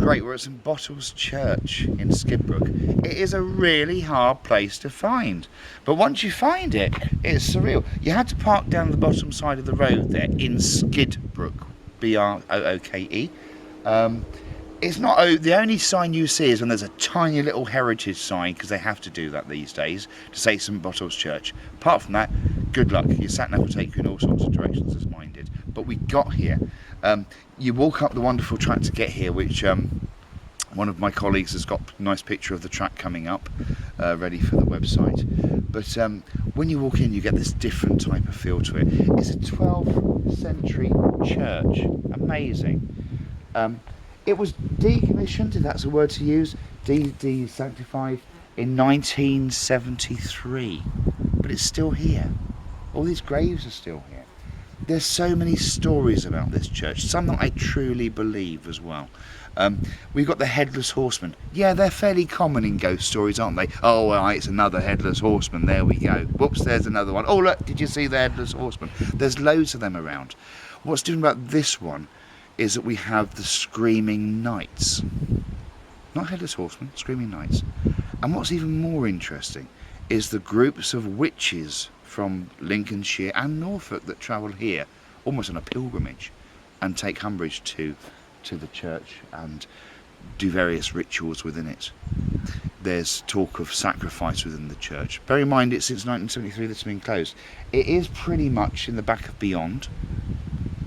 great. We're at St Bottolph's Church in Skidbrooke. It is a really hard place to find, but once you find it, it's surreal. You had to park down the bottom side of the road there in Skidbrooke, B-R-O-O-K-E. It's not the only sign you see is when there's a tiny little heritage sign, because they have to do that these days to say St Bottolph's Church. Apart from that, good luck. Your sat nav will take you in all sorts of directions as mine did. But we got here. You walk up the wonderful track to get here, which one of my colleagues has got a nice picture of the track coming up, ready for the website. But when you walk in, you get this different type of feel to it. It's a 12th century church. Amazing. It was decommissioned, if that's a word to use, sanctified in 1973, but it's still here. All these graves are still here. There's so many stories about this church, some that I truly believe as well. We've got the Headless Horseman. Yeah, they're fairly common in ghost stories, aren't they? Oh, well, it's another Headless Horseman, there we go. Whoops, there's another one. Oh, look, did you see the Headless Horseman? There's loads of them around. What's different about this one is that we have the Screaming Knights. Not Headless Horsemen, Screaming Knights. And what's even more interesting is the groups of witches from Lincolnshire and Norfolk that travel here, almost on a pilgrimage, and take umbrage to the church and do various rituals within it. There's talk of sacrifice within the church. Bear in mind, it's since 1973 that's been closed. It is pretty much in the back of Beyond,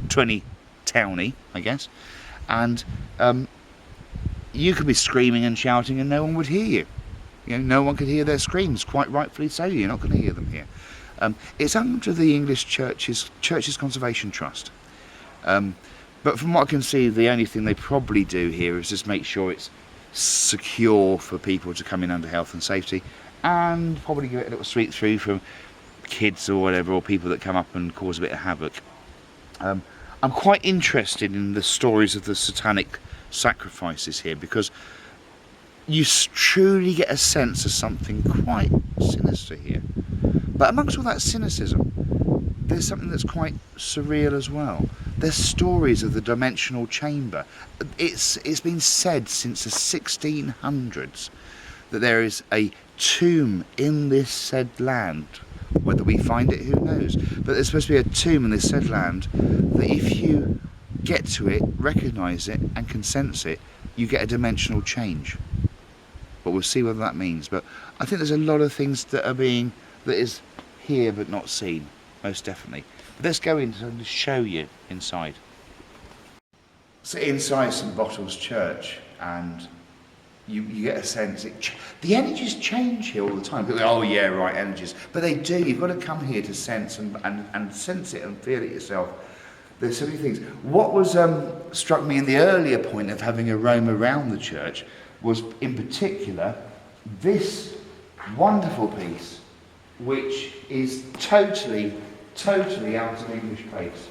20 towny, I guess, and you could be screaming and shouting and no one would hear you. You know, no one could hear their screams, quite rightfully so. You're not going to hear them here. It's under the English Churches Conservation Trust. But from what I can see, the only thing they probably do here is just make sure it's secure for people to come in under health and safety, and probably give it a little sweep through from kids or whatever, or people that come up and cause a bit of havoc. I'm quite interested in the stories of the Satanic sacrifices here, because you truly get a sense of something quite sinister here. But amongst all that cynicism, there's something that's quite surreal as well. There's stories of the dimensional chamber. It's been said since the 1600s that there is a tomb in this said land. Whether we find it, who knows? But there's supposed to be a tomb in this said land that if you get to it, recognise it and can sense it, you get a dimensional change. But we'll see what that means. But I think there's a lot of things that is here but not seen, most definitely. But let's go in and show you inside. So inside St Bottolph's Church, and you get a sense, the energies change here all the time. People go, oh yeah, right, energies. But they do. You've got to come here to sense and sense it and feel it yourself. There's so many things. What was struck me in the earlier point of having a roam around the church was, in particular, this wonderful piece, which is totally out of English place.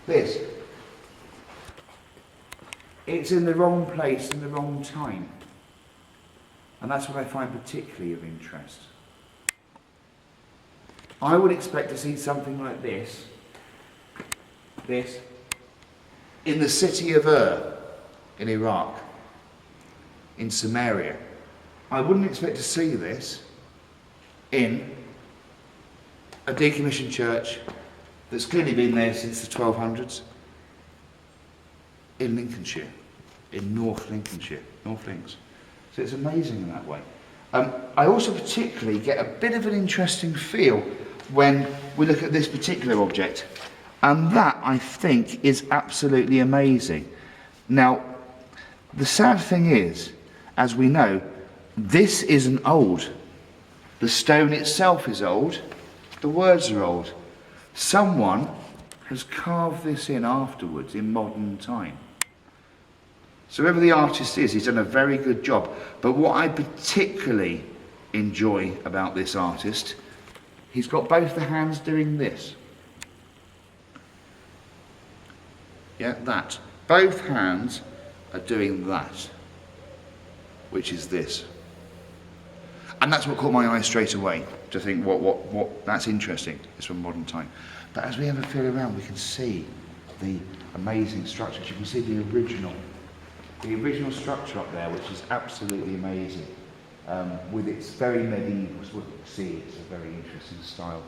This. It's in the wrong place in the wrong time. And that's what I find particularly of interest. I would expect to see something like this, in the city of in Iraq, in Samaria. I wouldn't expect to see this in a decommissioned church that's clearly been there since the 1200s in Lincolnshire, in North Lincolnshire, North Links. So it's amazing in that way. I also particularly get a bit of an interesting feel when we look at this particular object, and that, I think, is absolutely amazing. Now, the sad thing is, as we know, this isn't old. The stone itself is old, the words are old. Someone has carved this in afterwards, in modern time. So whoever the artist is, he's done a very good job. But what I particularly enjoy about this artist, he's got both the hands doing this. Yeah, that. Both hands are doing that, which is this. And that's what caught my eye straight away, to think what that's interesting. It's from modern time. But as we have a feel around, we can see the amazing structures. You can see the original The original structure up there, which is absolutely amazing, with its very medieval, as you can see, it's a very interesting style.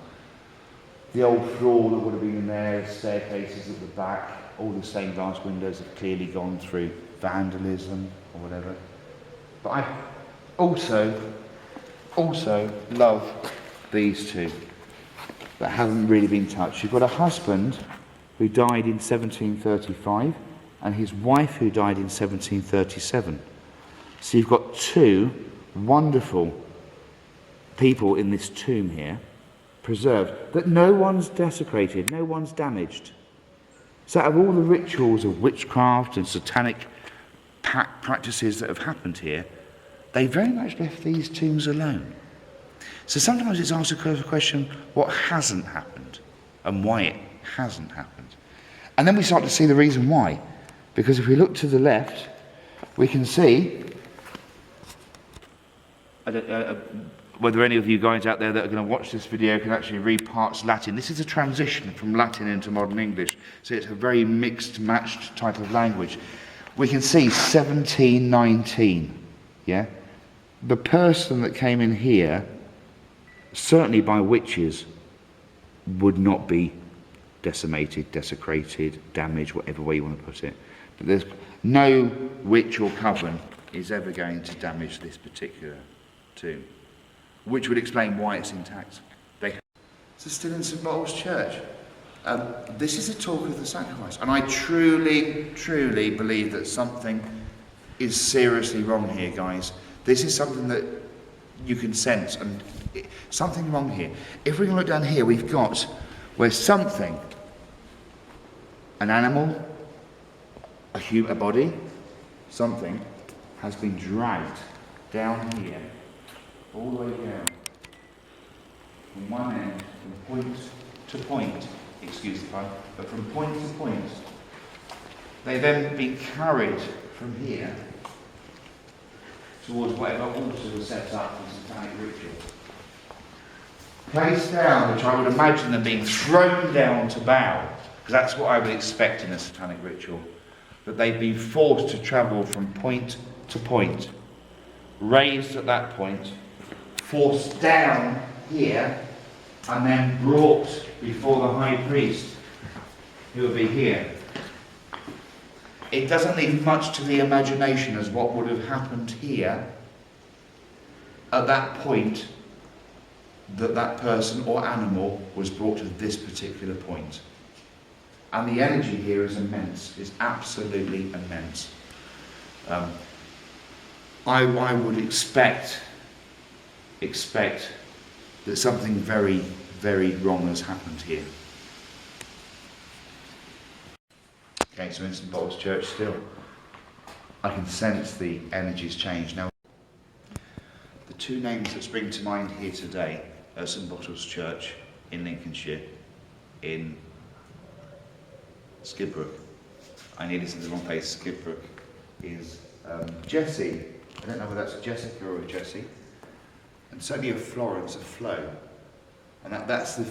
The old floor that would have been in there, staircases at the back, all the stained glass windows have clearly gone through vandalism or whatever. But I also love these two that haven't really been touched. You've got a husband who died in 1735 and his wife who died in 1737. So you've got two wonderful people in this tomb here, preserved, that no one's desecrated, no one's damaged. So out of all the rituals of witchcraft and satanic practices that have happened here, they very much left these tombs alone. So sometimes it's asked a question, what hasn't happened and why it hasn't happened. And then we start to see the reason why. Because if we look to the left, we can see, whether any of you guys out there that are going to watch this video can actually read parts Latin. This is a transition from Latin into modern English, so it's a very mixed, matched type of language. We can see 1719, yeah? The person that came in here, certainly by witches, would not be decimated, desecrated, damaged, whatever way you want to put it. But there's no witch or coven is ever going to damage this particular tomb, which would explain why it's intact. So still in St. Botolph's Church. This is a talk of the sacrifice, and I truly, truly believe that something is seriously wrong here, guys. This is something that you can sense, and something wrong here. If we can look down here, we've got where something, an animal, a body, something has been dragged down here, all the way down, from one end, from point to point, excuse the pun, but from point to point. They've then been carried from here towards whatever altar was set up for Satanic ritual. Placed down, which I would imagine them being thrown down to bow, because that's what I would expect in a Satanic ritual, that they've been forced to travel from point to point, raised at that point, forced down here, and then brought before the high priest, who will be here. It doesn't leave much to the imagination as what would have happened here at that point that that person or animal was brought to this particular point. And the energy here is immense, is absolutely immense. I would expect that something very, very wrong has happened here. Okay, so in St. Botolph's Church still, I can sense the energies change. Now, the two names that spring to mind here today at St. Botolph's Church in Lincolnshire, in SKIDBROOKE. I nearly said the wrong place. SKIDBROOKE is Jessie. I don't know whether that's a Jessica or a Jessie. And certainly a Florence, a Flo. And that's the